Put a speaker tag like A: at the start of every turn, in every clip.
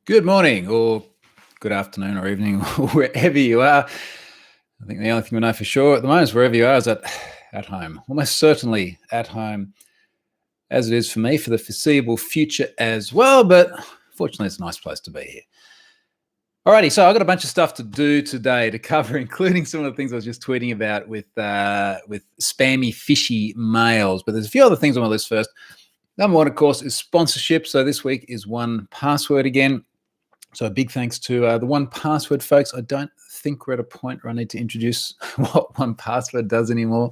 A: Good morning or good afternoon or evening or wherever you are. I think the only thing we know for sure at the moment is wherever you are is at home. Almost certainly at home, as it is for me for the foreseeable future as well. But fortunately, it's a nice place to be here. Alrighty, so I've got a bunch of stuff to do today to cover, including some of the things I was just tweeting about with spammy, fishy mails. But there's a few other things on my list first. Number one, of course, is sponsorship. So this week is 1Password again. So a big thanks to the 1Password folks. I don't think we're at a point where I need to introduce what 1Password does anymore.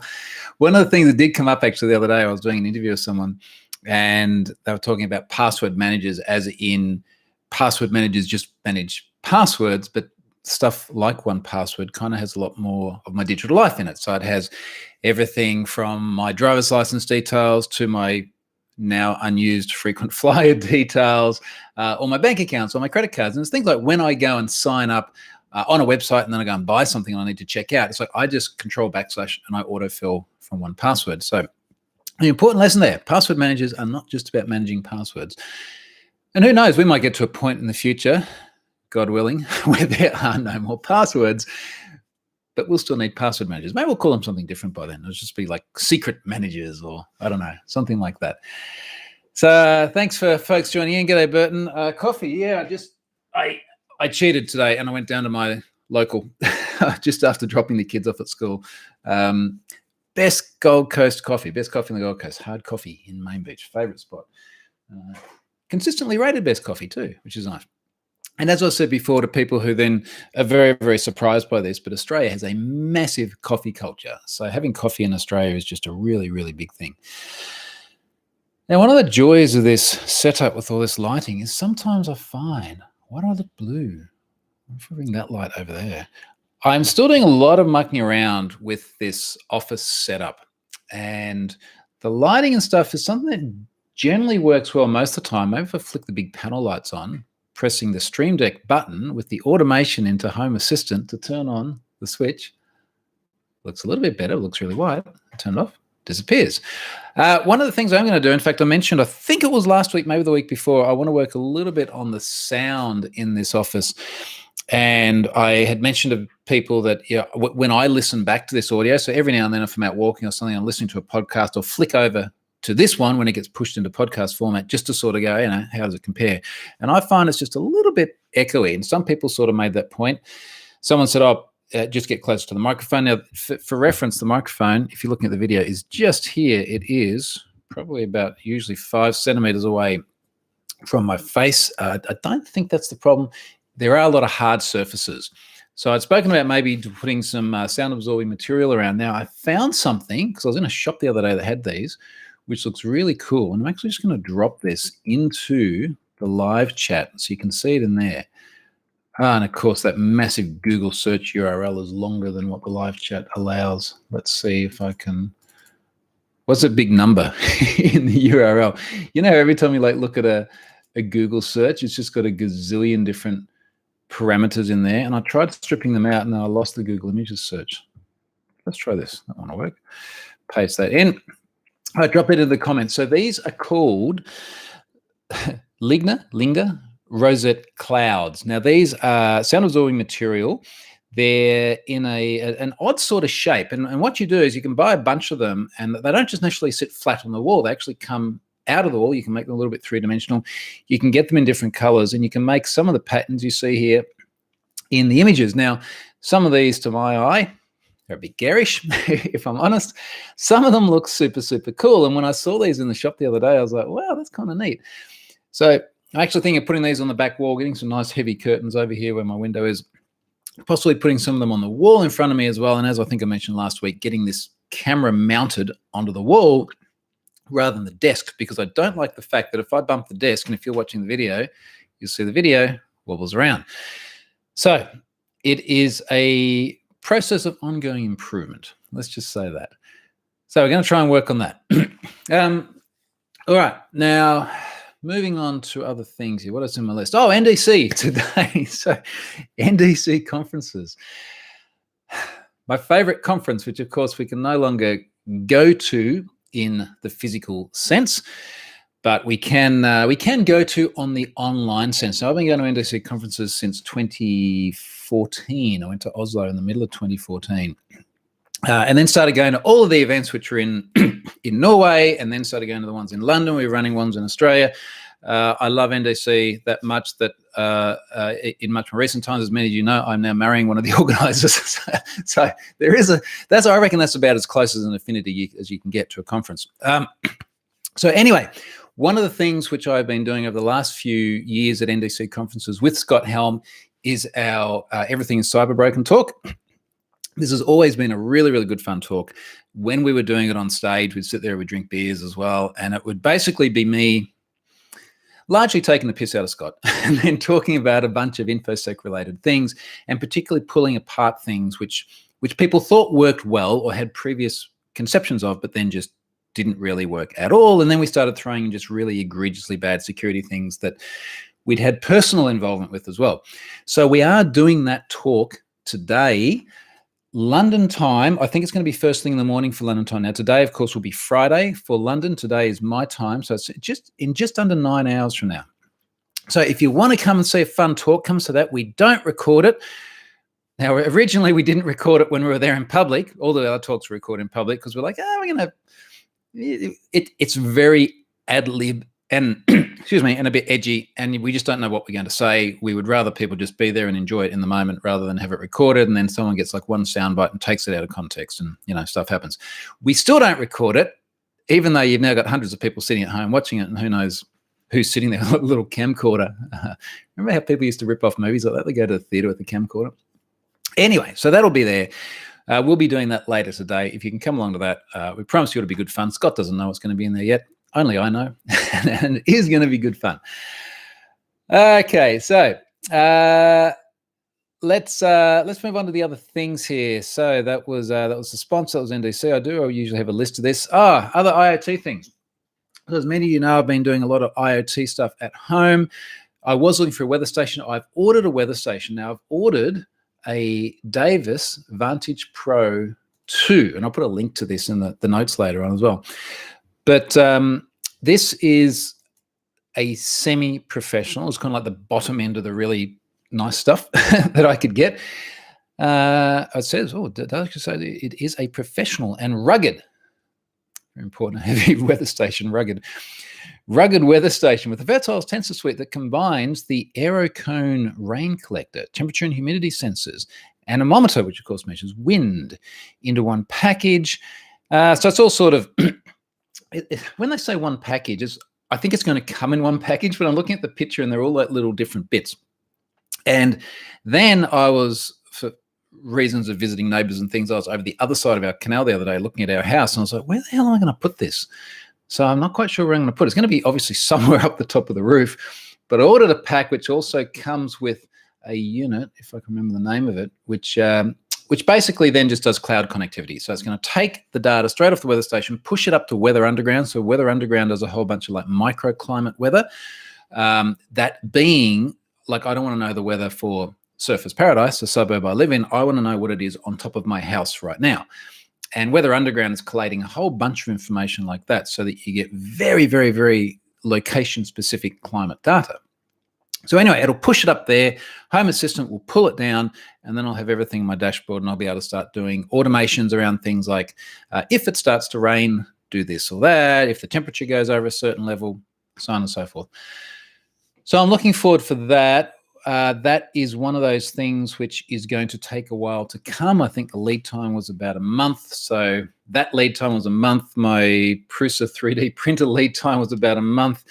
A: One of the things that did come up actually the other day, I was doing an interview with someone and they were talking about password managers, as in password managers just manage passwords, but stuff like 1Password kind of has a lot more of my digital life in it. So it has everything from my driver's license details to my now unused frequent flyer details, or my bank accounts, or my credit cards. And it's things like when I go and sign up on a website and then I go and buy something and I need to check out, it's like I just control / and I autofill from 1Password. So the important lesson there, password managers are not just about managing passwords. And who knows, we might get to a point in the future, God willing, where there are no more passwords, but we'll still need password managers. Maybe we'll call them something different by then. It'll just be like secret managers or I don't know, something like that. So thanks for folks joining in. G'day, Burton. Coffee, yeah, I cheated today and I went down to my local just after dropping the kids off at school. Best Gold Coast coffee, best coffee in the Gold Coast, Hard Coffee in Main Beach, favourite spot. Consistently rated best coffee too, which is nice. And as I said before to people who then are very, very surprised by this, but Australia has a massive coffee culture. So having coffee in Australia is just a really, really big thing. Now, one of the joys of this setup with all this lighting is sometimes I find, why do I look blue? I'm bring that light over there. I'm still doing a lot of mucking around with this office setup. And the lighting and stuff is something that generally works well most of the time. Maybe if I flick the big panel lights on, pressing the Stream Deck button with the automation into Home Assistant to turn on the switch. Looks a little bit better, looks really white. Turn it off, disappears. One of the things I'm going to do, in fact, I mentioned, I think it was last week, maybe the week before, I want to work a little bit on the sound in this office. And I had mentioned to people that when I listen back to this audio, so every now and then if I'm out walking or something, I'm listening to a podcast or flick over to this one when it gets pushed into podcast format, just to sort of go, how does it compare? And I find it's just a little bit echoey. And some people sort of made that point. Someone said, just get closer to the microphone. Now, for reference, the microphone, if you're looking at the video, is just here. It is probably about usually 5 centimeters away from my face. I don't think that's the problem. There are a lot of hard surfaces. So I'd spoken about maybe putting some sound absorbing material around. Now, I found something, because I was in a shop the other day that had these, which looks really cool. And I'm actually just going to drop this into the live chat so you can see it in there. And of course, that massive Google search URL is longer than what the live chat allows. Let's see if I can. What's a big number in the URL? Every time you look at a Google search, it's just got a gazillion different parameters in there. And I tried stripping them out and then I lost the Google Images search. Let's try this. That one will work. Paste that in. I drop it in the comments. So these are called Linger Rosette Clouds. Now these are sound absorbing material. They're in an odd sort of shape. And what you do is you can buy a bunch of them and they don't just necessarily sit flat on the wall. They actually come out of the wall. You can make them a little bit three-dimensional. You can get them in different colors and you can make some of the patterns you see here in the images. Now, some of these to my eye, they're a bit garish, if I'm honest. Some of them look super, super cool. And when I saw these in the shop the other day, I was like, wow, that's kind of neat. So I actually think of putting these on the back wall, getting some nice heavy curtains over here where my window is, possibly putting some of them on the wall in front of me as well. And as I think I mentioned last week, getting this camera mounted onto the wall rather than the desk, because I don't like the fact that if I bump the desk, and if you're watching the video, you'll see the video wobbles around. So it is a process of ongoing improvement. Let's just say that. So we're going to try and work on that. All right. Now, moving on to other things here. What is in my list? Oh, NDC today. So Ndc Conferences. My favorite conference, which of course we can no longer go to in the physical sense. but we can go to on the online sense. So I've been going to Ndc conferences since 2014. I went to Oslo in the middle of 2014. And then started going to all of the events which were in in Norway, and then started going to the ones in London. We were running ones in Australia. I love Ndc that much that in much more recent times, as many of you know, I'm now marrying one of the organisers. So there is I reckon that's about as close as an affinity as you can get to a conference. So anyway, one of the things which I've been doing over the last few years at Ndc conferences with Scott Helm is our Everything is Cyber Broken talk. This has always been a really, really good fun talk. When we were doing it on stage, we'd sit there, we'd drink beers as well, and it would basically be me largely taking the piss out of Scott and then talking about a bunch of InfoSec-related things, and particularly pulling apart things which people thought worked well or had previous conceptions of, but then just didn't really work at all. And then we started throwing in just really egregiously bad security things that we'd had personal involvement with as well. So we are doing that talk today, London time. I think it's going to be first thing in the morning for London time. Now today, of course, will be Friday for London. Today is my time, so it's just under 9 hours from now. So if you want to come and see a fun talk, come to that. We don't record it. Now, originally we didn't record it when we were there in public. All the other talks were recorded in public because we're like, we're going to. It's very ad lib and excuse me, and a bit edgy, and we just don't know what we're going to say. We would rather people just be there and enjoy it in the moment rather than have it recorded, and then someone gets like one soundbite and takes it out of context, and stuff happens. We still don't record it, even though you've now got hundreds of people sitting at home watching it, and who knows who's sitting there with a little camcorder. Remember how people used to rip off movies like that? They go to the theater with the camcorder. Anyway, so that'll be there. We'll be doing that later today. If you can come along to that, we promise you it'll be good fun. Scott doesn't know what's going to be in there yet. Only I know, and it is going to be good fun. Okay, so let's move on to the other things here. So that was the sponsor. That was Ndc. I usually have a list of this. Other IoT things. As many of you know, I've been doing a lot of IoT stuff at home. I was looking for a weather station. I've ordered a weather station. Now I've ordered a Davis Vantage Pro 2, and I'll put a link to this in the notes later on as well. But this is a semi-professional. It's kind of like the bottom end of the really nice stuff that I could get. It says, it is a professional and rugged, very important, heavy weather station, rugged weather station with a versatile sensor suite that combines the AeroCone rain collector, temperature and humidity sensors, anemometer, which of course measures wind, into one package. So it's all sort of, when they say one package, I think it's going to come in one package, but I'm looking at the picture and they're all like little different bits. And then I was, for reasons of visiting neighbors and things, I was over the other side of our canal the other day looking at our house, and I was like, where the hell am I going to put this? So I'm not quite sure where I'm going to put it. It's going to be obviously somewhere up the top of the roof, but I ordered a pack which also comes with a unit, if I can remember the name of it, which basically then just does cloud connectivity. So it's going to take the data straight off the weather station, push it up to Weather Underground. So Weather Underground does a whole bunch of like microclimate weather. That being, like, I don't want to know the weather for Surfers Paradise, a suburb I live in. I want to know what it is on top of my house right now. And Weather Underground is collating a whole bunch of information like that so that you get very, very, very location-specific climate data. So anyway, it'll push it up there. Home Assistant will pull it down, and then I'll have everything in my dashboard, and I'll be able to start doing automations around things like if it starts to rain, do this or that. If the temperature goes over a certain level, so on and so forth. So I'm looking forward for that. That is one of those things which is going to take a while to come. I think the lead time was about a month. So that lead time was a month. My Prusa 3D printer lead time was about a month.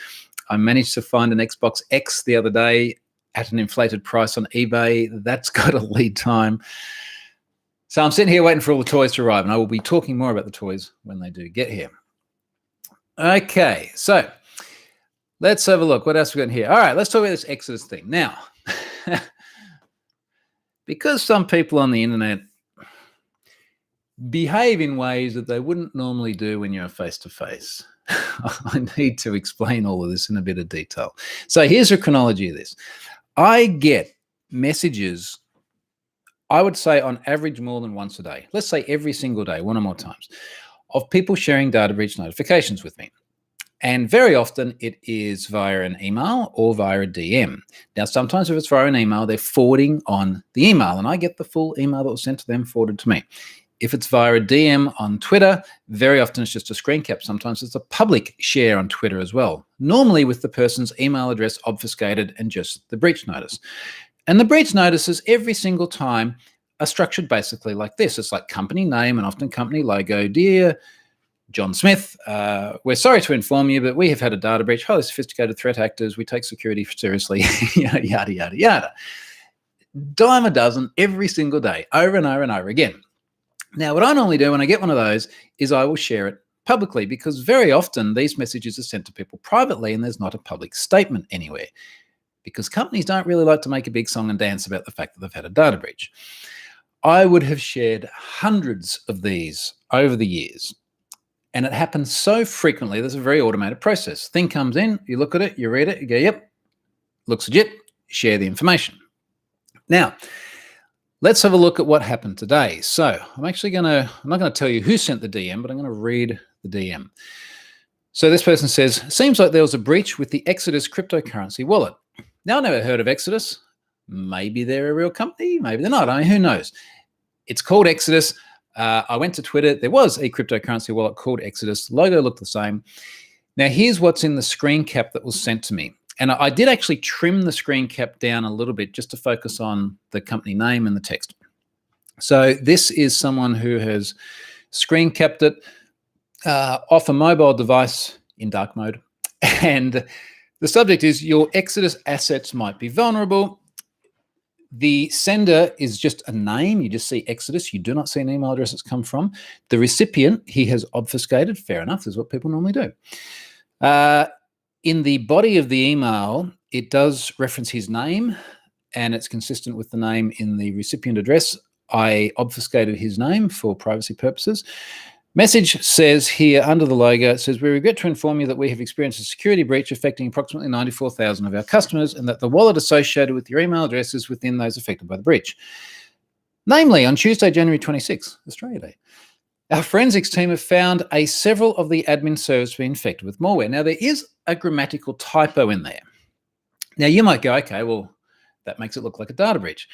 A: I managed to find an Xbox X the other day at an inflated price on eBay. That's got a lead time. So I'm sitting here waiting for all the toys to arrive, and I will be talking more about the toys when they do get here. Okay, so let's have a look. What else we got here? All right, let's talk about this Exodus thing. Now, because some people on the internet behave in ways that they wouldn't normally do when you're face-to-face, I need to explain all of this in a bit of detail. So here's a chronology of this. I get messages, I would say on average more than once a day. Let's say every single day, one or more times, of people sharing data breach notifications with me. And very often it is via an email or via a DM. Now, sometimes if it's via an email, they're forwarding on the email, and I get the full email that was sent to them forwarded to me. If it's via a DM on Twitter, very often it's just a screen cap. Sometimes it's a public share on Twitter as well, normally with the person's email address obfuscated and just the breach notice. And the breach notices every single time are structured basically like this. It's like company name and often company logo. Dear John Smith, we're sorry to inform you, but we have had a data breach, highly sophisticated threat actors. We take security seriously, yada, yada, yada. Dime a dozen every single day, over and over and over again. Now, what I normally do when I get one of those is I will share it publicly, because very often these messages are sent to people privately and there's not a public statement anywhere, because companies don't really like to make a big song and dance about the fact that they've had a data breach. I would have shared hundreds of these over the years. And it happens so frequently, there's a very automated process. Thing comes in, you look at it, you read it, you go, yep, looks legit, share the information. Now, let's have a look at what happened today. So I'm not going to tell you who sent the DM, but I'm going to read the DM. So this person says, seems like there was a breach with the Exodus cryptocurrency wallet. Now, I never heard of Exodus. Maybe they're a real company, maybe they're not. I mean, who knows? It's called Exodus. I went to Twitter. There was a cryptocurrency wallet called Exodus. Logo looked the same. Now, here's what's in the screen cap that was sent to me. And I did actually trim the screen cap down a little bit just to focus on the company name and the text. So this is someone who has screen capped it off a mobile device in dark mode. And the subject is, your Exodus assets might be vulnerable. The sender is just a name. You just see Exodus. You do not see an email address it's come from. The recipient, he has obfuscated. Fair enough. This is what people normally do. In the body of the email, it does reference his name, and it's consistent with the name in the recipient address. I obfuscated his name for privacy purposes. Message says here under the logo, it says, we regret to inform you that we have experienced a security breach affecting approximately 94,000 of our customers, and that the wallet associated with your email address is within those affected by the breach. Namely, on Tuesday, January 26th, Australia Day, our forensics team have found several of the admin servers to be infected with malware. Now, there is a grammatical typo in there. Now, you might go, okay, well, that makes it look like a data breach.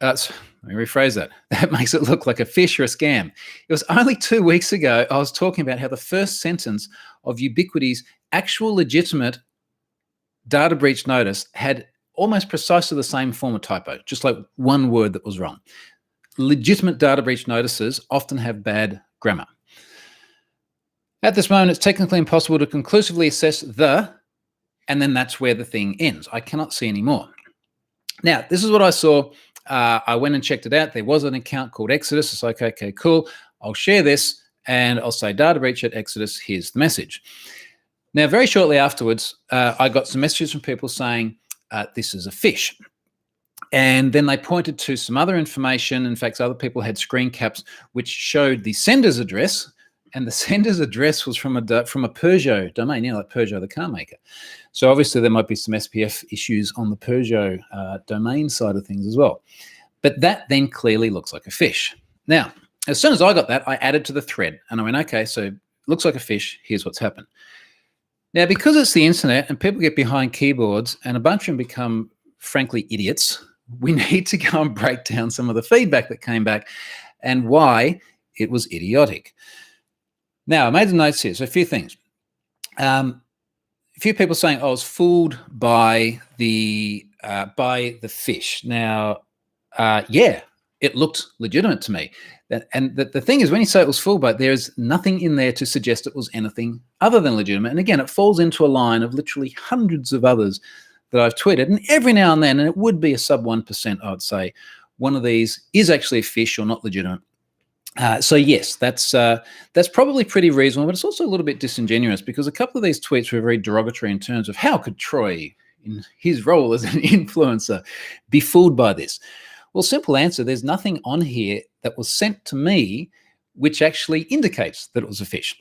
A: Let me rephrase that. That makes it look like a fish or a scam. It was only 2 weeks ago I was talking about how the first sentence of Ubiquity's actual legitimate data breach notice had almost precisely the same form of typo, just like one word that was wrong. Legitimate data breach notices often have bad grammar. At this moment, it's technically impossible to conclusively assess and then that's where the thing ends. I cannot see any more. Now, this is what I saw. I went and checked it out. There was an account called Exodus. It's like, okay, cool. I'll share this and I'll say data breach at Exodus. Here's the message. Now, very shortly afterwards, I got some messages from people saying, this is a fish. And then they pointed to some other information. In fact, other people had screen caps which showed the sender's address, and the sender's address was from a Peugeot domain, like Peugeot, the car maker. So obviously there might be some SPF issues on the Peugeot domain side of things as well. But that then clearly looks like a fish. Now, as soon as I got that, I added to the thread and I went, okay, so it looks like a fish. Here's what's happened. Now, because it's the internet and people get behind keyboards and a bunch of them become, frankly, idiots, we need to go and break down some of the feedback that came back and why it was idiotic. Now, I made the notes here. So a few things. A few people saying, I was fooled by the fish. Now, yeah, it looked legitimate to me. And the thing is, when you say it was fooled by it, there's nothing in there to suggest it was anything other than legitimate. And again, it falls into a line of literally hundreds of others that I've tweeted. And every now and then, and it would be a sub 1%, I would say, one of these is actually a fish or not legitimate. So yes, that's probably pretty reasonable, but it's also a little bit disingenuous because a couple of these tweets were very derogatory in terms of how could Troy, in his role as an influencer, be fooled by this? Well, simple answer, there's nothing on here that was sent to me which actually indicates that it was a fish.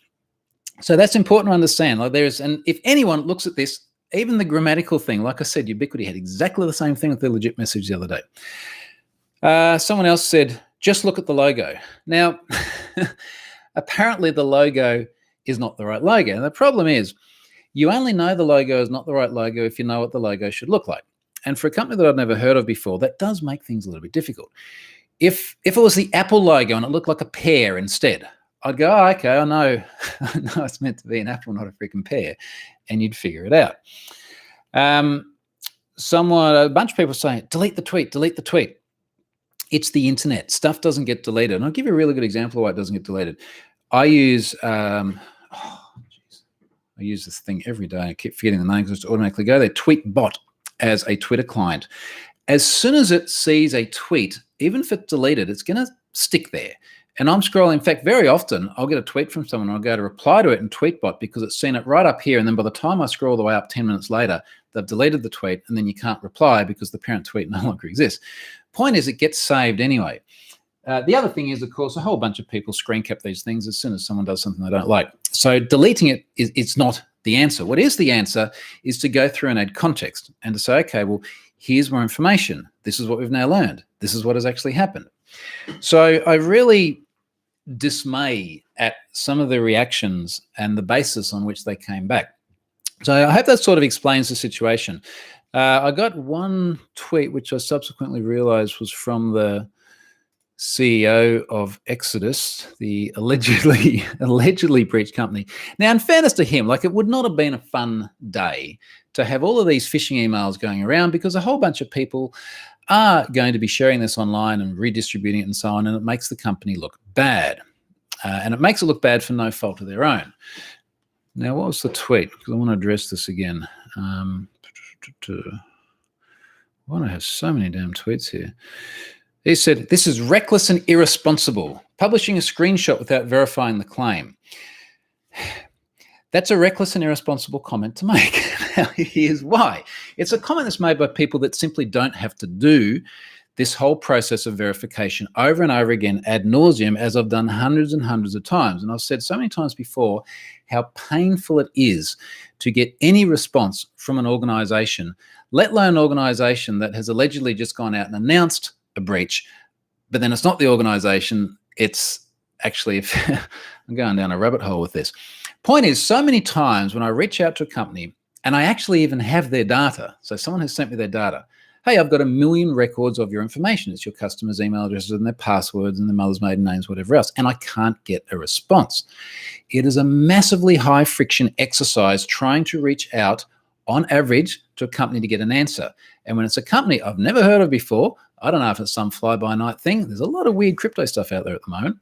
A: So that's important to understand. Like and if anyone looks at this, even the grammatical thing, like I said, Ubiquity had exactly the same thing with their legit message the other day. Someone else said, just look at the logo. Now, apparently the logo is not the right logo. And the problem is, You only know the logo is not the right logo if you know what the logo should look like. And for a company that I'd never heard of before, that does make things a little bit difficult. If it was the Apple logo and it looked like a pear instead, I'd go, oh, okay, I know it's meant to be an apple, not a freaking pear, and you'd figure it out. A bunch of people saying, delete the tweet, delete the tweet. It's the internet. Stuff doesn't get deleted. And I'll give you a really good example of why it doesn't get deleted. I use this thing every day. I keep forgetting the name because it's automatically go there. Tweetbot as a Twitter client. As soon as it sees a tweet, even if it's deleted, it's going to stick there. And I'm scrolling. In fact, very often I'll get a tweet from someone. I'll go to reply to it in Tweetbot because it's seen it right up here. And then by the time I scroll the way up 10 minutes later, they've deleted the tweet and then you can't reply because the parent tweet no longer exists. Point is, it gets saved anyway. The other thing is, of course, a whole bunch of people screen cap these things as soon as someone does something they don't like. So deleting it it's not the answer. What is the answer is to go through and add context and to say, okay, well, here's more information. This is what we've now learned. This is what has actually happened. So I really dismay at some of the reactions and the basis on which they came back. So I hope that sort of explains the situation. I got one tweet, which I subsequently realized was from the CEO of Exodus, the allegedly breached company. Now, in fairness to him, like, it would not have been a fun day to have all of these phishing emails going around because a whole bunch of people are going to be sharing this online and redistributing it and so on, and it makes the company look bad. And it makes it look bad for no fault of their own. Now, what was the tweet? Because I want to address this again. Why do I have so many damn tweets here? He said, this is reckless and irresponsible, publishing a screenshot without verifying the claim. That's a reckless and irresponsible comment to make. Now, here's why. It's a comment that's made by people that simply don't have to do this whole process of verification over and over again ad nauseum, as I've done hundreds and hundreds of times. And I've said so many times before how painful it is to get any response from an organization, let alone an organization that has allegedly just gone out and announced a breach, but then it's not the organization, it's actually, I'm going down a rabbit hole with this. Point is, so many times when I reach out to a company and I actually even have their data, so someone has sent me their data, hey, I've got 1 million records of your information. It's your customers' email addresses and their passwords and their mother's maiden names, whatever else, and I can't get a response. It is a massively high friction exercise trying to reach out on average to a company to get an answer. And when it's a company I've never heard of before, I don't know if it's some fly-by-night thing. There's a lot of weird crypto stuff out there at the moment.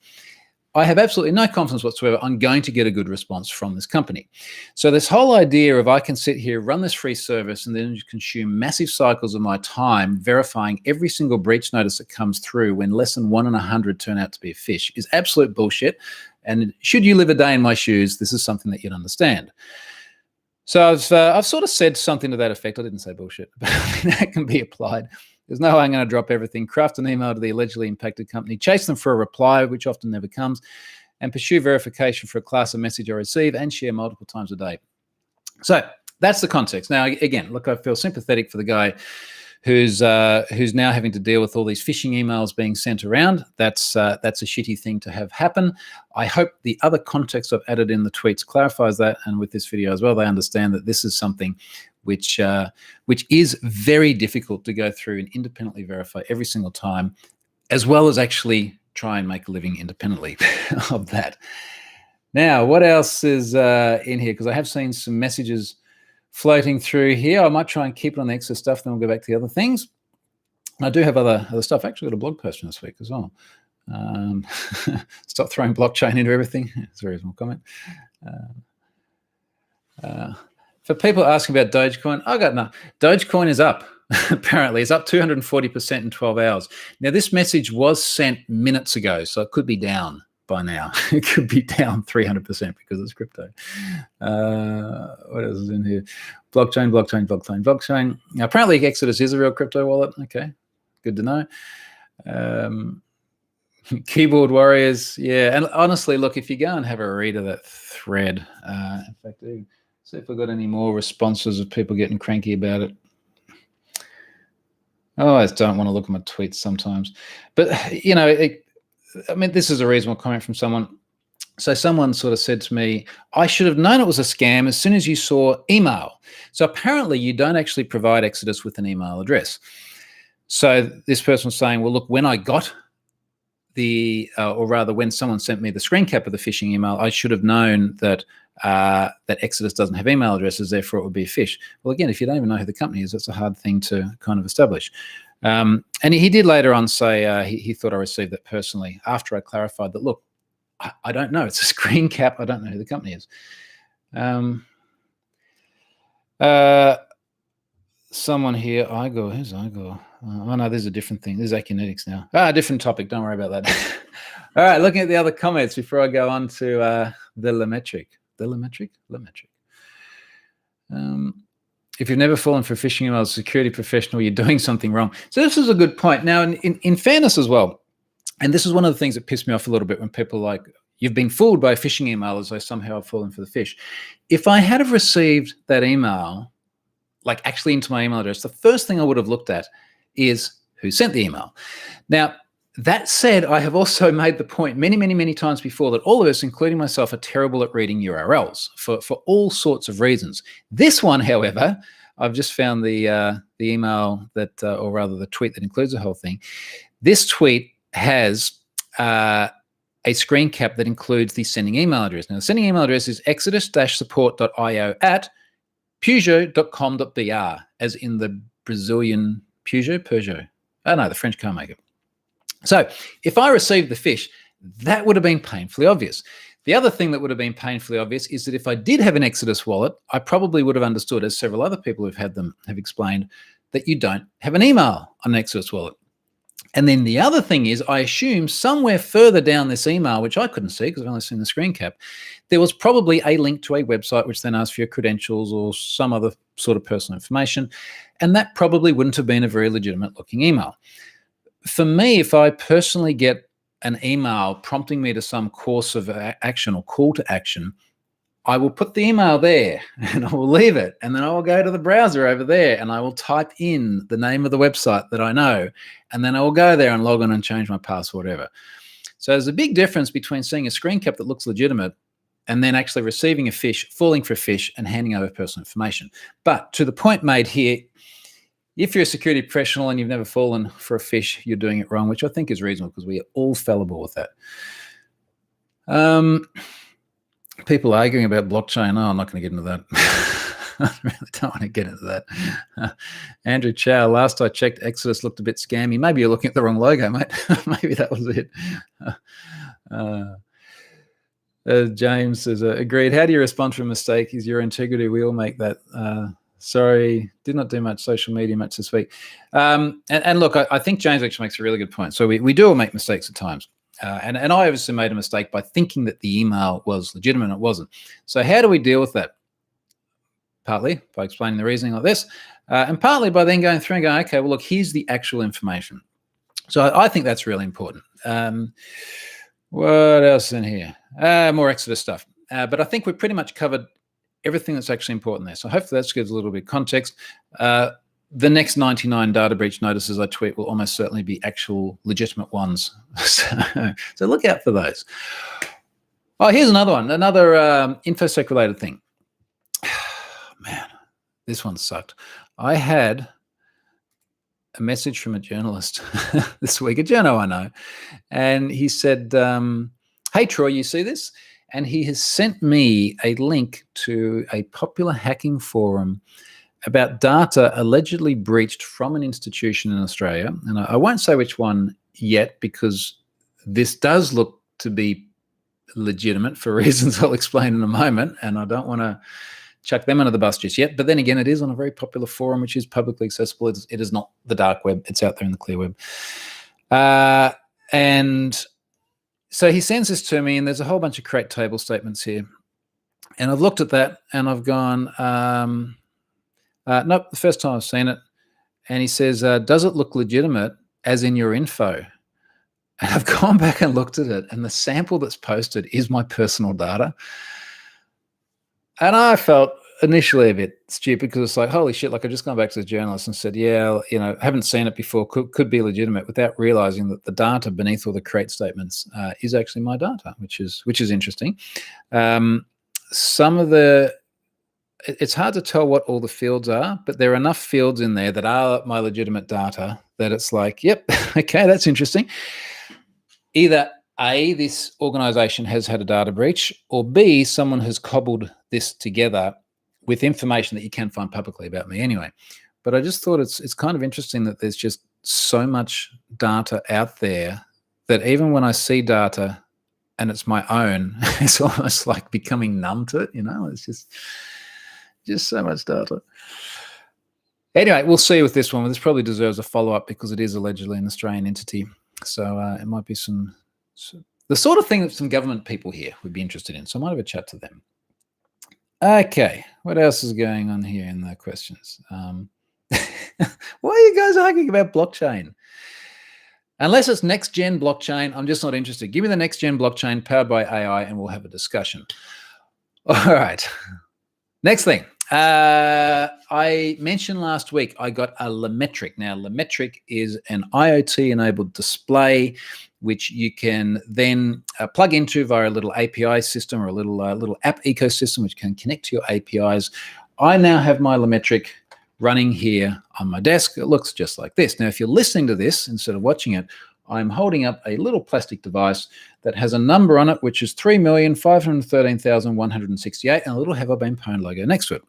A: I have absolutely no confidence whatsoever I'm going to get a good response from this company. So this whole idea of I can sit here, run this free service, and then consume massive cycles of my time verifying every single breach notice that comes through when less than 1 in 100 turn out to be a phish is absolute bullshit. And should you live a day in my shoes, this is something that you'd understand. So I've sort of said something to that effect. I didn't say bullshit, but that can be applied. There's no way I'm going to drop everything, craft an email to the allegedly impacted company, chase them for a reply, which often never comes, and pursue verification for a class of message I receive and share multiple times a day. So that's the context. Now, again, look, I feel sympathetic for the guy who's now having to deal with all these phishing emails being sent around. That's a shitty thing to have happen. I hope the other context I've added in the tweets clarifies that, and with this video as well, they understand that this is something which is very difficult to go through and independently verify every single time, as well as actually try and make a living independently of that. Now, what else is in here? Because I have seen some messages floating through here. I might try and keep it on the extra stuff, then we'll go back to the other things. I do have other stuff. I actually got a blog post from this week as well. Stop throwing blockchain into everything. It's a very small comment. For people asking about Dogecoin, I got no. Dogecoin is up. Apparently, it's up 240% in 12 hours. Now, this message was sent minutes ago, so it could be down by now. It could be down 300% because it's crypto. What else is in here? Blockchain. Now, apparently, Exodus is a real crypto wallet. Okay, good to know. Keyboard warriors, yeah. And honestly, look, if you go and have a read of that thread, in fact, see if I've got any more responses of people getting cranky about it. Oh, I just don't want to look at my tweets sometimes. But, you know, I mean, this is a reasonable comment from someone. So someone sort of said to me, I should have known it was a scam as soon as you saw email. So apparently you don't actually provide Exodus with an email address. So this person was saying, well, look, when I got or rather when someone sent me the screen cap of the phishing email, I should have known that that Exodus doesn't have email addresses, therefore it would be a phish. Well, again, if you don't even know who the company is, that's a hard thing to kind of establish. And he did later on say he thought I received that personally after I clarified that, look, I don't know. It's a screen cap. I don't know who the company is. Someone here, Igor, who's Igor? Oh, no, there's a different thing. There's Akinetics now. Different topic. Don't worry about that. All right, looking at the other comments before I go on to the Lemetric. The Lemetric? Lemetric. If you've never fallen for phishing emails, security professional, you're doing something wrong. So this is a good point. Now, in fairness as well, and this is one of the things that pissed me off a little bit when people are like, you've been fooled by a phishing email as though somehow I've fallen for the fish. If I had have received that email, like actually into my email address, the first thing I would have looked at is who sent the email. Now, that said, I have also made the point many, many, many times before that all of us, including myself, are terrible at reading URLs for all sorts of reasons. This one, however, I've just found the email that, or rather the tweet that includes the whole thing. This tweet has a screen cap that includes the sending email address. Now, the sending email address is exodus-support.io@peugeot.com.br, as in the Brazilian Peugeot. Oh, no, the French car maker. So if I received the fish, that would have been painfully obvious. The other thing that would have been painfully obvious is that if I did have an Exodus wallet, I probably would have understood, as several other people who've had them have explained, that you don't have an email on an Exodus wallet. And then the other thing is, I assume somewhere further down this email, which I couldn't see because I've only seen the screen cap, there was probably a link to a website which then asked for your credentials or some other sort of personal information. And that probably wouldn't have been a very legitimate looking email. For me, if I personally get an email prompting me to some course of action or call to action, I will put the email there and I will leave it. And then I will go to the browser over there and I will type in the name of the website that I know. And then I will go there and log on and change my password, whatever. So there's a big difference between seeing a screen cap that looks legitimate and then actually receiving a fish, falling for a fish, and handing over personal information. But to the point made here, if you're a security professional and you've never fallen for a fish, you're doing it wrong, which I think is reasonable because we are all fallible with that. People arguing about blockchain. Oh, I'm not going to get into that. I really don't want to get into that. Andrew Chow, last I checked, Exodus looked a bit scammy. Maybe you're looking at the wrong logo, mate. Maybe that was it. James says, agreed. How do you respond to a mistake? Is your integrity? We all make that. Sorry, did not do much social media much this week. And look, I think James actually makes a really good point. So we do all make mistakes at times. And I obviously made a mistake by thinking that the email was legitimate. It wasn't. So how do we deal with that? Partly by explaining the reasoning like this, and partly by then going through and going, okay, well, look, here's the actual information. So I think that's really important. What else in here? More Exodus stuff. But I think we've pretty much covered everything that's actually important there. So hopefully that gives a little bit of context. The next 99 data breach notices I tweet will almost certainly be actual legitimate ones. So look out for those. Oh, here's another one, another InfoSec related thing. Man, this one sucked. I had a message from a journalist this week, a journo I know, and he said, hey, Troy, you see this? And he has sent me a link to a popular hacking forum about data allegedly breached from an institution in Australia. And I won't say which one yet because this does look to be legitimate for reasons I'll explain in a moment, and I don't want to chuck them under the bus just yet. But then again, it is on a very popular forum, which is publicly accessible. It is not the dark web. It's out there in the clear web. And so he sends this to me, and there's a whole bunch of correct table statements here. And I've looked at that, and I've gone, nope, the first time I've seen it. And he says, does it look legitimate as in your info? And I've gone back and looked at it, and the sample that's posted is my personal data. And I felt initially a bit stupid because it's like, holy shit, like I just gone back to the journalist and said, yeah, haven't seen it before, could be legitimate, without realizing that the data beneath all the create statements is actually my data, which is interesting. Some of it's hard to tell what all the fields are, but there are enough fields in there that are my legitimate data that it's like, yep, okay, that's interesting. Either A, this organization has had a data breach, or B, someone has cobbled this together with information that you can find publicly about me anyway. But I just thought it's kind of interesting that there's just so much data out there that even when I see data and it's my own, it's almost like becoming numb to it, it's just so much data. Anyway, we'll see with this one. This probably deserves a follow-up because it is allegedly an Australian entity. So it might be the sort of thing that some government people here would be interested in. So I might have a chat to them. Okay, what else is going on here in the questions? Why are you guys arguing about blockchain? Unless it's next-gen blockchain, I'm just not interested. Give me the next-gen blockchain powered by AI and we'll have a discussion. All right, next thing. I mentioned last week I got a Lemetric. Now, Lemetric is an IoT-enabled display which you can then plug into via a little API system or a little app ecosystem which can connect to your APIs. I now have my Lemetric running here on my desk. It looks just like this. Now, if you're listening to this instead of watching it, I'm holding up a little plastic device that has a number on it, which is 3,513,168, and a little Have I Been Pwned logo next to it.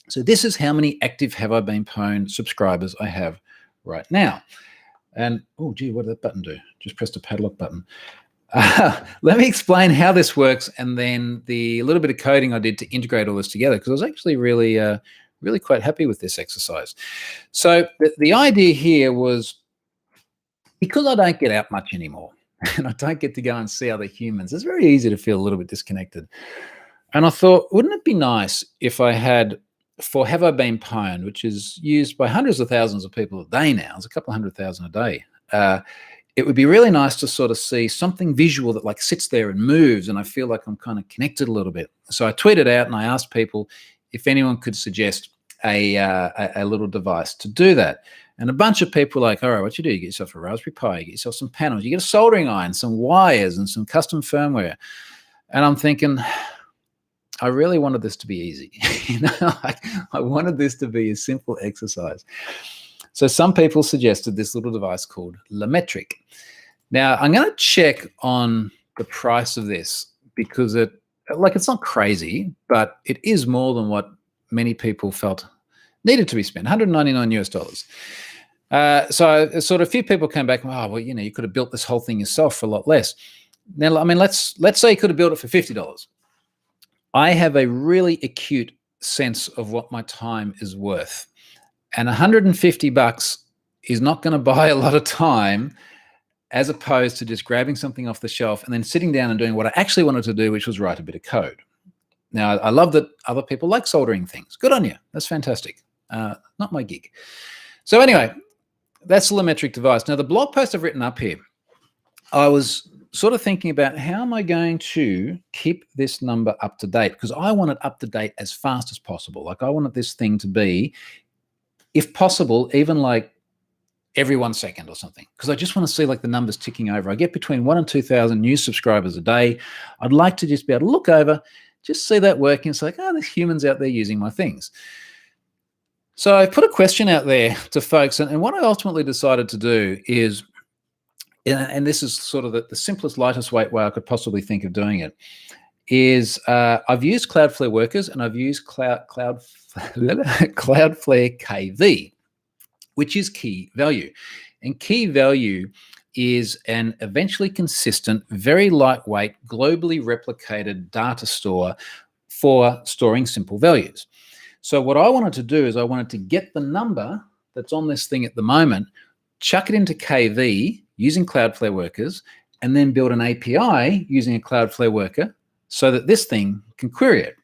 A: So this is how many active Have I Been Pwned subscribers I have right now. And, oh, gee, what did that button do? Just pressed a padlock button. Let me explain how this works and then the little bit of coding I did to integrate all this together, because I was actually really quite happy with this exercise. So the idea here was, because I don't get out much anymore and I don't get to go and see other humans, it's very easy to feel a little bit disconnected. And I thought, wouldn't it be nice if I had, for Have I Been Pwned, which is used by hundreds of thousands of people a day now, it's a couple of 100,000 a day, it would be really nice to sort of see something visual that like sits there and moves, and I feel like I'm kind of connected a little bit. So I tweeted out and I asked people if anyone could suggest a little device to do that. And a bunch of people were like, all right, what you do? You get yourself a Raspberry Pi, you get yourself some panels, you get a soldering iron, some wires, and some custom firmware. And I'm thinking, I really wanted this to be easy. I wanted this to be a simple exercise. So some people suggested this little device called Lemetric. Now, I'm going to check on the price of this because it's not crazy, but it is more than what many people felt needed to be spent, $199 US. So sort of a few people came back, oh, well, you could have built this whole thing yourself for a lot less. Now, I mean, let's say you could have built it for $50. I have a really acute sense of what my time is worth. And $150 is not going to buy a lot of time, as opposed to just grabbing something off the shelf and then sitting down and doing what I actually wanted to do, which was write a bit of code. Now, I love that other people like soldering things. Good on you. That's fantastic. Not my gig. So anyway, that's the Lemetric device. Now, the blog post I've written up here, I was sort of thinking about how am I going to keep this number up to date, because I want it up to date as fast as possible. Like I wanted this thing to be, if possible, even like every 1 second or something, because I just want to see like the numbers ticking over. I get between 1,000 and 2,000 new subscribers a day. I'd like to just be able to look over, just see that working. It's like, oh, there's humans out there using my things. So I put a question out there to folks, and what I ultimately decided to do is, and this is sort of the simplest, lightest weight way I could possibly think of doing it, is I've used Cloudflare Workers and I've used Cloudflare KV, which is key value. And key value is an eventually consistent, very lightweight, globally replicated data store for storing simple values. So what I wanted to do is I wanted to get the number that's on this thing at the moment, chuck it into KV using Cloudflare Workers, and then build an API using a Cloudflare Worker so that this thing can query it.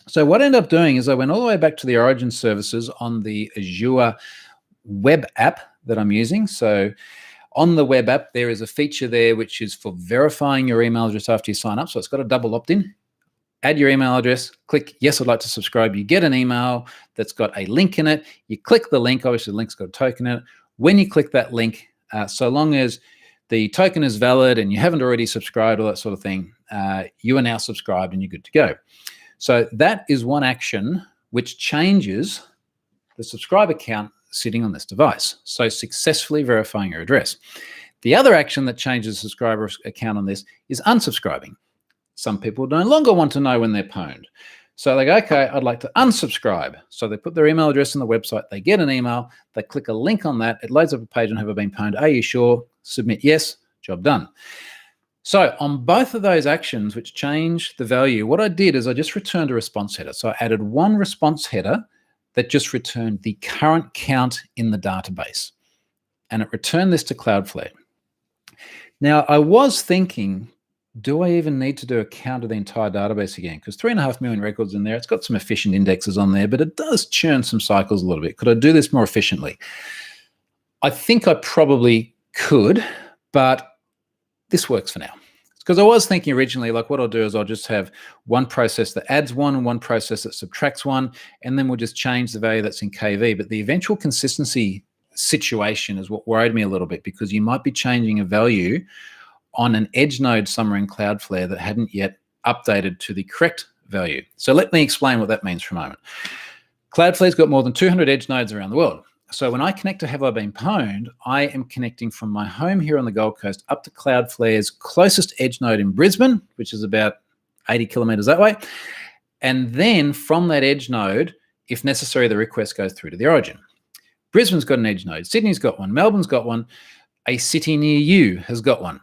A: So what I ended up doing is I went all the way back to the origin services on the Azure web app that I'm using. So on the web app, there is a feature there which is for verifying your email just after you sign up. So it's got a double opt-in. add your email address, click yes, I'd like to subscribe. You get an email that's got a link in it. You click the link. Obviously, the link's got a token in it. When you click that link, so long as the token is valid and you haven't already subscribed, all that sort of thing, you are now subscribed and you're good to go. So that is one action which changes the subscriber count sitting on this device. So successfully verifying your address. The other action that changes the subscriber account on this is unsubscribing. Some people no longer want to know when they're pwned. So they go, okay, I'd like to unsubscribe. So they put their email address on the website, they get an email, they click a link on that, it loads up a page on have I been pwned? Are you sure? Submit yes, job done. So on both of those actions which change the value, what I did is I just returned a response header. So I added one response header that just returned the current count in the database. And it returned this to Cloudflare. Now, I was thinking, do I even need to do a count of the entire database again? Because 3.5 million records in there, it's got some efficient indexes on there, but it does churn some cycles a little bit. Could I do this more efficiently? I think I probably could, but this works for now. Because I was thinking originally, like what I'll do is I'll just have one process that adds one and one process that subtracts one, and then we'll just change the value that's in KV. But the eventual consistency situation is what worried me a little bit, because you might be changing a value on an edge node somewhere in Cloudflare that hadn't yet updated to the correct value. So let me explain what that means for a moment. Cloudflare's got more than 200 edge nodes around the world. So when I connect to Have I Been Pwned, I am connecting from my home here on the Gold Coast up to Cloudflare's closest edge node in Brisbane, which is about 80 kilometers that way. And then from that edge node, if necessary, the request goes through to the origin. Brisbane's got an edge node. Sydney's got one. Melbourne's got one. A city near you has got one.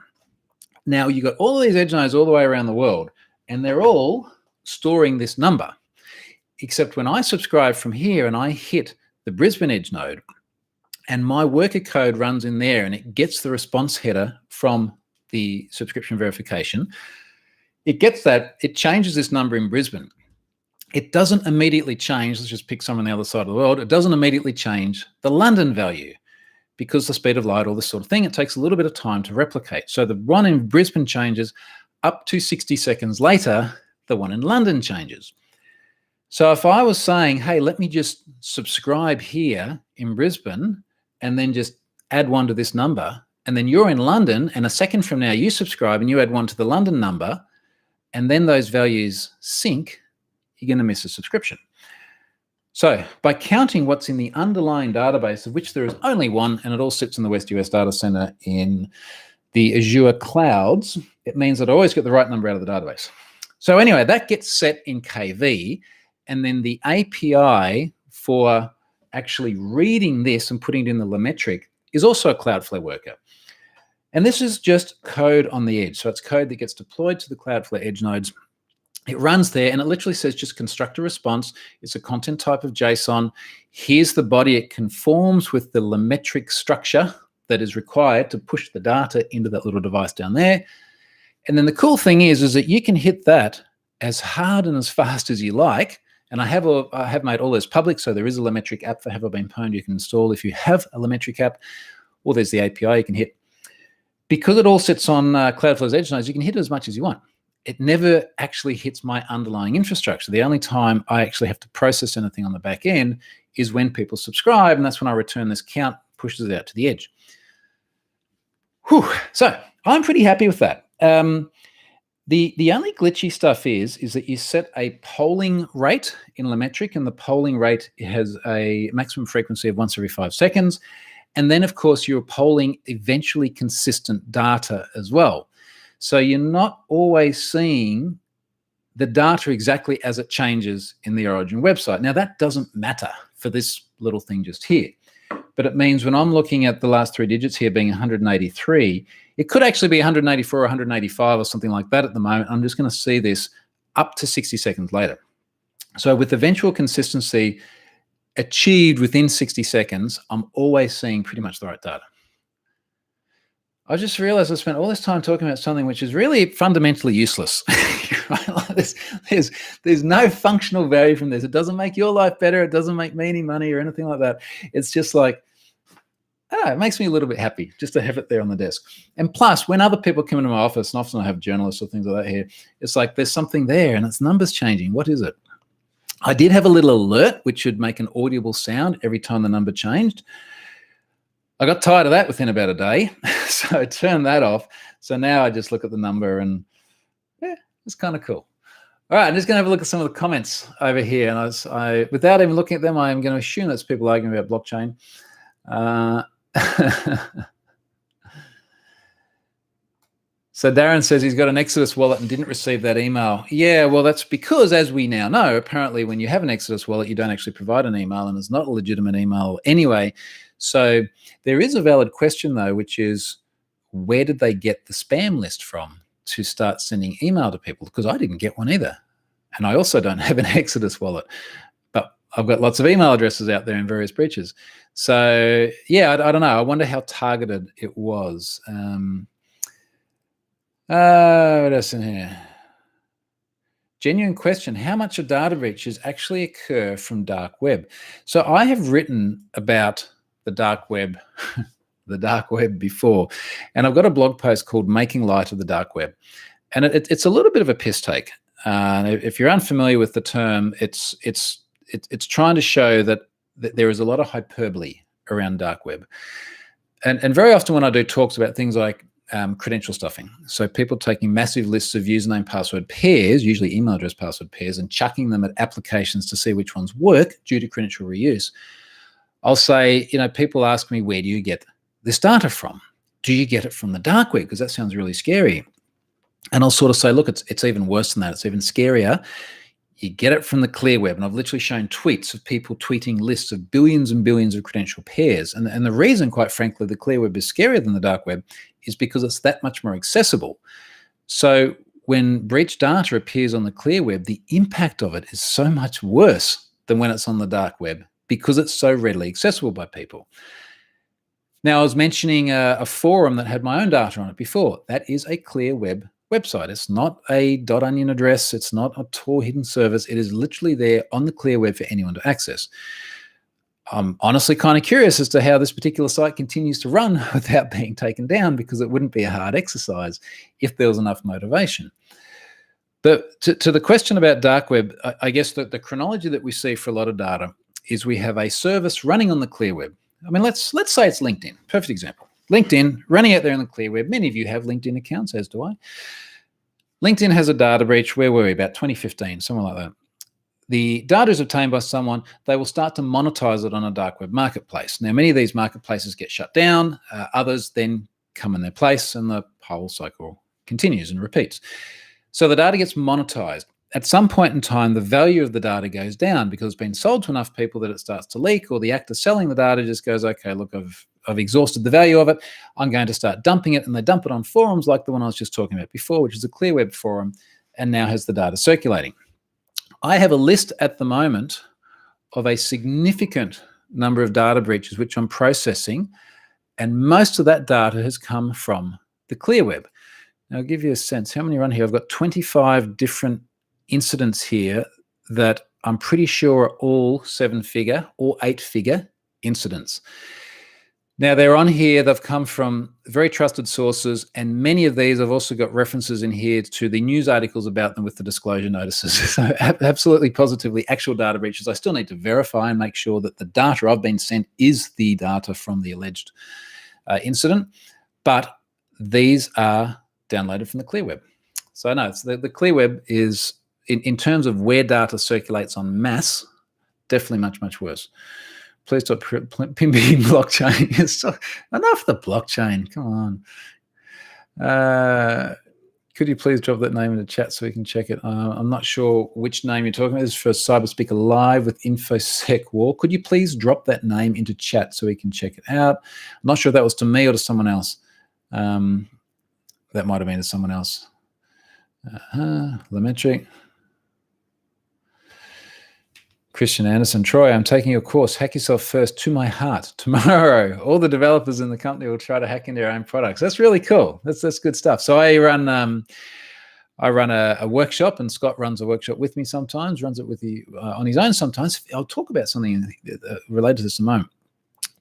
A: Now, you've got all of these edge nodes all the way around the world, and they're all storing this number. Except when I subscribe from here and I hit the Brisbane edge node, and my worker code runs in there and it gets the response header from the subscription verification, it gets that, it changes this number in Brisbane. It doesn't immediately change, let's just pick someone on the other side of the world, it doesn't immediately change the London value, because the speed of light, all this sort of thing, it takes a little bit of time to replicate. So the one in Brisbane changes, up to 60 seconds later, the one in London changes. So if I was saying, hey, let me just subscribe here in Brisbane and then just add one to this number, and then you're in London and a second from now you subscribe and you add one to the London number, and then those values sync, you're going to miss a subscription. So by counting what's in the underlying database, of which there is only one, and it all sits in the West US data center in the Azure clouds, it means that I always get the right number out of the database. So anyway, that gets set in KV, and then the API for actually reading this and putting it in the Lemetric is also a Cloudflare worker. And this is just code on the edge. So it's code that gets deployed to the Cloudflare edge nodes. It runs there and it literally says just construct a response. It's a content type of JSON. Here's the body. It conforms with the Lemetric structure that is required to push the data into that little device down there. And then the cool thing is that you can hit that as hard and as fast as you like. And I have made all those public. So there is a Lemetric app for Have I Been Pwned you can install if you have a Lemetric app, or there's the API you can hit. Because it all sits on Cloudflare's edge nodes, you can hit it as much as you want. It never actually hits my underlying infrastructure. The only time I actually have to process anything on the back end is when people subscribe, and that's when I return this count, pushes it out to the edge. Whew. So I'm pretty happy with that. The only glitchy stuff is that you set a polling rate in Lumetric, and the polling rate has a maximum frequency of once every 5 seconds. And then, of course, you're polling eventually consistent data as well. So you're not always seeing the data exactly as it changes in the origin website. Now, that doesn't matter for this little thing just here. But it means when I'm looking at the last 3 digits here being 183, it could actually be 184 or 185 or something like that at the moment. I'm just going to see this up to 60 seconds later. So with eventual consistency achieved within 60 seconds, I'm always seeing pretty much the right data. I just realized I spent all this time talking about something which is really fundamentally useless. There's no functional value from this. It doesn't make your life better. It doesn't make me any money or anything like that. It's just like, I don't know, it makes me a little bit happy just to have it there on the desk. And plus, when other people come into my office, and often I have journalists or things like that here, it's like there's something there and its numbers changing. What is it? I did have a little alert which should make an audible sound every time the number changed. I got tired of that within about a day, so I turned that off. So now I just look at the number and yeah, it's kind of cool. All right, I'm just going to have a look at some of the comments over here. And I without even looking at them, I am going to assume that's people arguing about blockchain. So Darren says he's got an Exodus wallet and didn't receive that email. Yeah, well, that's because, as we now know, apparently when you have an Exodus wallet, you don't actually provide an email, and it's not a legitimate email anyway. So there is a valid question, though, which is where did they get the spam list from to start sending email to people? Because I didn't get one either. And I also don't have an Exodus wallet. But I've got lots of email addresses out there in various breaches. So, yeah, I don't know. I wonder how targeted it was. What else in here? Genuine question. How much of data breaches actually occur from dark web? So I have written about the dark web, the dark web before, and I've got a blog post called Making Light of the Dark Web. And it's a little bit of a piss take. If you're unfamiliar with the term, it's trying to show that there is a lot of hyperbole around dark web. And very often when I do talks about things like credential stuffing, so people taking massive lists of username password pairs, usually email address password pairs, and chucking them at applications to see which ones work due to credential reuse, I'll say, people ask me, where do you get this data from? Do you get it from the dark web? Because that sounds really scary. And I'll sort of say, look, it's even worse than that. It's even scarier. You get it from the clear web. And I've literally shown tweets of people tweeting lists of billions and billions of credential pairs. And the reason, quite frankly, the clear web is scarier than the dark web is because it's that much more accessible. So when breach data appears on the clear web, the impact of it is so much worse than when it's on the dark web because it's so readily accessible by people. Now, I was mentioning a forum that had my own data on it before. That is a clear web website. It's not a .onion address. It's not a Tor hidden service. It is literally there on the clear web for anyone to access. I'm honestly kind of curious as to how this particular site continues to run without being taken down, because it wouldn't be a hard exercise if there was enough motivation. But to the question about dark web, I guess that the chronology that we see for a lot of data is we have a service running on the clear web. I mean, let's say it's LinkedIn. Perfect example. LinkedIn running out there in the clear web. Many of you have LinkedIn accounts, as do I. LinkedIn has a data breach. Where were we? About 2015, something like that. The data is obtained by someone. They will start to monetize it on a dark web marketplace. Now, many of these marketplaces get shut down. Others then come in their place, and the whole cycle continues and repeats. So the data gets monetized. At some point in time, the value of the data goes down because it's been sold to enough people that it starts to leak, or the actor selling the data just goes, okay, look, I've exhausted the value of it. I'm going to start dumping it. And they dump it on forums like the one I was just talking about before, which is a clear web forum, and now has the data circulating. I have a list at the moment of a significant number of data breaches which I'm processing, and most of that data has come from the clear web. Now, I'll give you a sense. How many run here? I've got 25 different incidents here that I'm pretty sure are all 7-figure or 8-figure incidents. Now, they're on here. They've come from very trusted sources, and many of these I've also got references in here to the news articles about them with the disclosure notices. So absolutely, positively, actual data breaches. I still need to verify and make sure that the data I've been sent is the data from the alleged incident, but these are downloaded from the clear web. So no, it's the clear web is, in terms of where data circulates en masse, definitely much, much worse. Please stop pimping blockchain. Enough of the blockchain. Come on. Could you please drop that name in the chat so we can check it? I'm not sure which name you're talking about. This is for Cyberspeaker Live with InfoSec War. Could you please drop that name into chat so we can check it out? I'm not sure if that was to me or to someone else. That might have been to someone else. Lemetric. Christian Anderson, Troy, I'm taking your course, Hack Yourself First, to my heart. Tomorrow, all the developers in the company will try to hack into their own products. That's really cool. That's good stuff. So I run a workshop, and Scott runs a workshop with me sometimes, runs it with on his own sometimes. I'll talk about something related to this in a moment.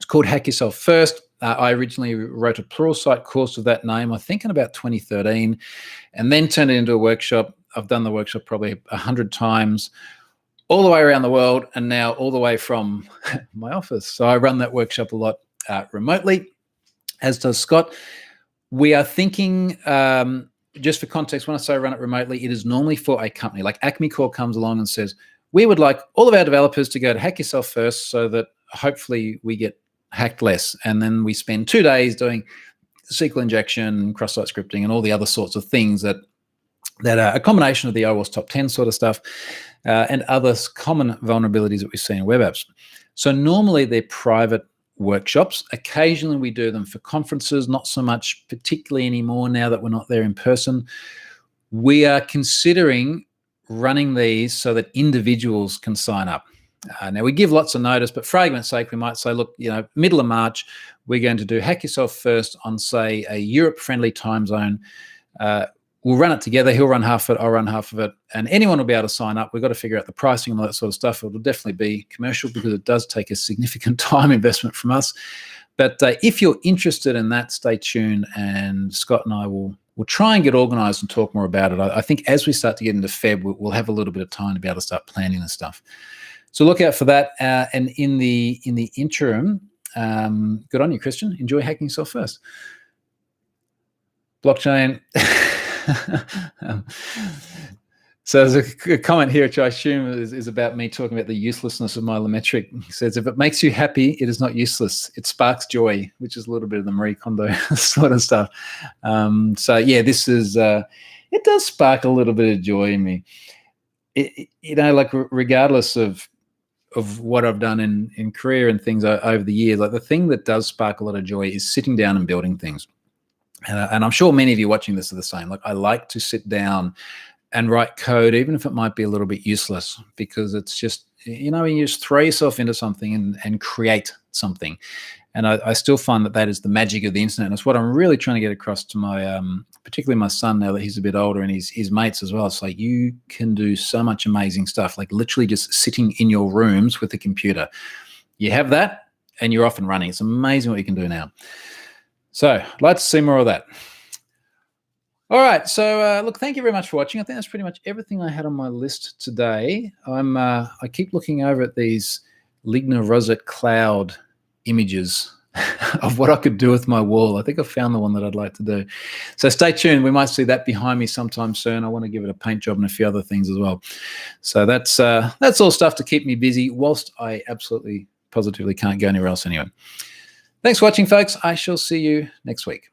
A: called Hack Yourself First. I originally wrote a Pluralsight course of that name, I think in about 2013, and then turned it into a workshop. I've done the workshop probably 100 times, all the way around the world, and now all the way from my office. So I run that workshop a lot remotely, as does Scott. We are thinking, just for context, when I say run it remotely, it is normally for a company. Like Acme Corp comes along and says, we would like all of our developers to go to Hack Yourself First so that hopefully we get hacked less. And then we spend 2 days doing SQL injection, cross-site scripting, and all the other sorts of things that are a combination of the OWASP top 10 sort of stuff and other common vulnerabilities that we see in web apps. So normally they're private workshops. Occasionally we do them for conferences, not so much particularly anymore now that we're not there in person. We are considering running these so that individuals can sign up. Now we give lots of notice, but for argument's sake, we might say, look, middle of March, we're going to do Hack Yourself First on, say, a Europe-friendly time zone. We'll run it together. He'll run half of it, I'll run half of it, and anyone will be able to sign up. We've got to figure out the pricing and all that sort of stuff. It will definitely be commercial because it does take a significant time investment from us. But if you're interested in that, stay tuned, and Scott and I will try and get organized and talk more about it. I think as we start to get into Feb, we'll have a little bit of time to be able to start planning this stuff. So look out for that. And in the interim, good on you, Christian. Enjoy hacking yourself first. Blockchain. So there's a comment here, which I assume is about me talking about the uselessness of my Lemetric. He says, if it makes you happy, it is not useless. It sparks joy, which is a little bit of the Marie Kondo sort of stuff. So yeah, this is, it does spark a little bit of joy in me. Like regardless of what I've done in career and things over the years, like the thing that does spark a lot of joy is sitting down and building things. And I'm sure many of you watching this are the same. Like I like to sit down and write code, even if it might be a little bit useless, because it's just, you just throw yourself into something and create something. And I still find that is the magic of the internet. And it's what I'm really trying to get across to my, particularly my son now that he's a bit older, and his mates as well. It's like, you can do so much amazing stuff, like literally just sitting in your rooms with a computer. You have that and you're off and running. It's amazing what you can do now. So I'd like to see more of that. All right. So look, thank you very much for watching. I think that's pretty much everything I had on my list today. I keep looking over at these Ligna Rosette Cloud images of what I could do with my wall. I think I found the one that I'd like to do. So stay tuned. We might see that behind me sometime soon. I want to give it a paint job and a few other things as well. So that's all stuff to keep me busy whilst I absolutely positively can't go anywhere else anyway. Thanks for watching, folks. I shall see you next week.